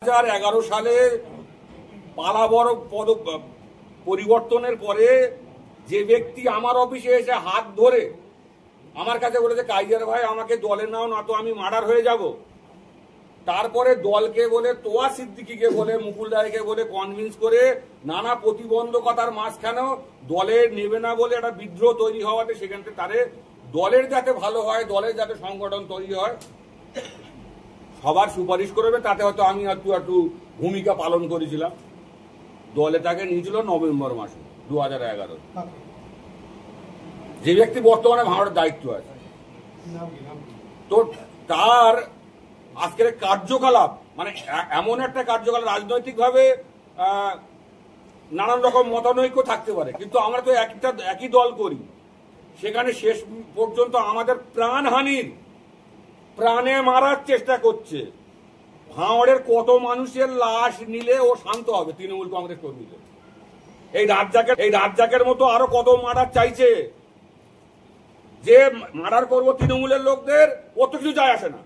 2011 সালে পালাবড় পদ পরিবর্তনের পরে যে ব্যক্তি আমার অফিসে এসে হাত ধরে আমার কাছে বলেছে কাইজার ভাই আমাকে দলে নাও না তো আমি মার্ডার হয়ে যাব, তারপরে দলকে বলে তোয়া সিদ্দিকীকে বলে মুকুল রায়কে বলে কনভিন্স করে নানা প্রতিবন্ধকতার মাঝখানেও দলে নেবে না বলে একটা বিদ্রোহ তৈরি হওয়াতে সেখান থেকে তারে দলের যাতে ভালো হয়, দলের যাতে সংগঠন তৈরি হয়, সবার সুপারিশ করবে, তাতে হয়তো আমি একটু ভূমিকা পালন করেছিলাম। দলে তাকে নিয়েছিল নভেম্বর মাসে 2011। যে ব্যক্তি বর্তমানে ভাঙড়ের দায়িত্ব আছে, তো তার আজকের কার্যকলাপ মানে এমন একটা কার্যকলাপ, রাজনৈতিকভাবে নানান রকম মতানৈক্য থাকতে পারে, কিন্তু আমরা তো একই দল করি। সেখানে শেষ পর্যন্ত আমাদের প্রাণহানির, প্রাণে মারার চেষ্টা করছে। ভাঙড়ের কত মানুষের লাশ নিলে ও শান্ত হবে তৃণমূল কংগ্রেস কর্মীদের? এই রাজ্জাকের মতো আরো কত মার্ডার চাইছে, যে মার্ডার করবো তৃণমূলের লোকদের, ও তো কিছু যায় আসে না।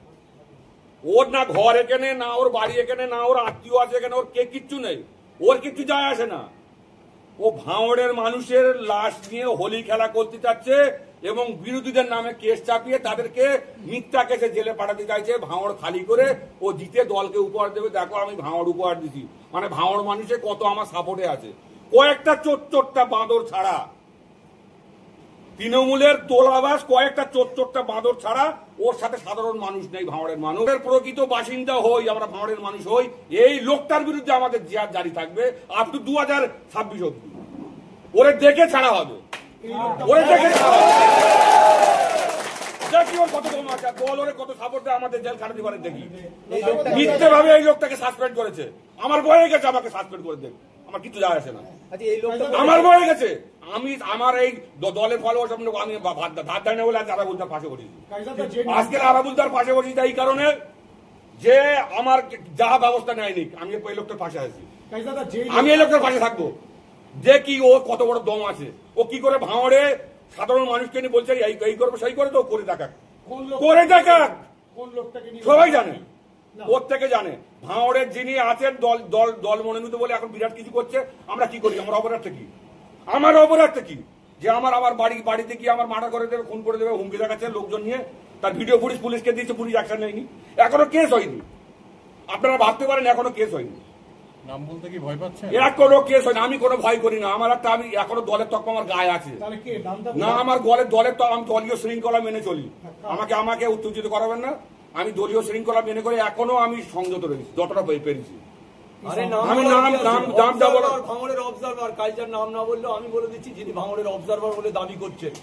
ওর না ঘর এখানে, না ওর বাড়ি এখানে, না ওর আত্মীয় আছে এখানে, ওর কে কিচ্ছু নেই, ওর কিচ্ছু যায় আসে না। ও ভাঙড়ের মানুষের লাশ নিয়ে হোলি খেলা করতে চাচ্ছে এবং বিরোধীদের নামে কেস চাপিয়ে তাদেরকে মিথ্যা কেসে জেলে পাঠাতে চাইছে। ভাঙড় খালি করে ও জিতে দলকে উপহার দেবে, দেখো আমি ভাঙড় উপহার দিছি। মানে ভাঙড় মানুষের কত আমার সাপোর্টে আছে। কয়েকটা চোটটা বাঁদর ছাড়া, তৃণমূলের তোলাবাস কয়েকটা চোটটা বাঁদর ছাড়া ওর সাথে সাধারণ মানুষ নেই। ভাঙড়ের মানুষের প্রকৃত বাসিন্দা হই, আমরা ভাঙড়ের মানুষ হই, এই লোকটার বিরুদ্ধে আমাদের জিহাদ জারি থাকবে আপ টু 2026 অব্দি। ওরে দেখে ছাড়া হবে, ওরে দেখে ছাড়া হবে। দেখি ওর কত কম আছে, দল ওরে কত সাপোর্ট দেয়, আমাদের জেল খাটাতে পারে দেখি। মিথ্যে ভাবে এই লোকটাকে সাসপেন্ড করেছে। আমার বয়ে গেছে, আমাকে সাসপেন্ড করে দেখ, আমার কিছু যায় আসে না। আমার বয়ে গেছে, আমি আমার এই দলের ফলোয়ার আমি ধার দেয় না বলে আজ আরাবুলদার পাশে বসেছি। আজকে আরাবুলদার পাশে বসেছি এই কারণে যে আমার যা ব্যবস্থা নেয়নি, আমি এই লোকটার পাশে আছি, আমি এই লোকটার পাশে থাকবো। দেখি ও কত বড় দম আছে, ও কি করে ভাঙড়ে সাধারণ মানুষকে নিয়ে বলছে এই করবো সেই করে, তো করে দেখাক, করে দেখাক। সবাই জানে, প্রত্যেকে জানে ভাঙড়ের যিনি আছেন দল মনোনীত বলে এখন বিরাট কিছু করছে। আমরা কি করি? আমার অপরাধটা কি? আমার অপরাধটা কি যে আমার বাড়িতে গিয়ে আমার মার্ডার করে দেবে, খুন করে দেবে, হুমকি দেখাচ্ছে লোকজন নিয়ে। তার ভিডিও ফুটেজ পুলিশকে দিয়েছে, পুলিশ অ্যাকশন নেয়নি, এখনো কেস হয়নি। আপনারা ভাবতে পারেন এখনো কেস হয়নি। নাম বলতে কি ভয় পাচ্ছে? এরা কোনো কেস হয় না, আমি কোনো ভয় করি না। আমি এখনো দলের তকমা আমার গায়ে আছে না, আমার দলের তো আমি দলীয় শৃঙ্খলা মেনে চলি। আমাকে উত্তেজিত করাবেন না, আমি দলীয় শৃঙ্খলা মেনে করে এখনো আমি সংযত রয়েছি যতটা পেরেছি। আমি ভাঙড়ের অবজারভার, কালচার নাম না বললেও আমি বলে দিচ্ছি যিনি ভাঙড়ের অবজারভার বলে দাবি করছেন।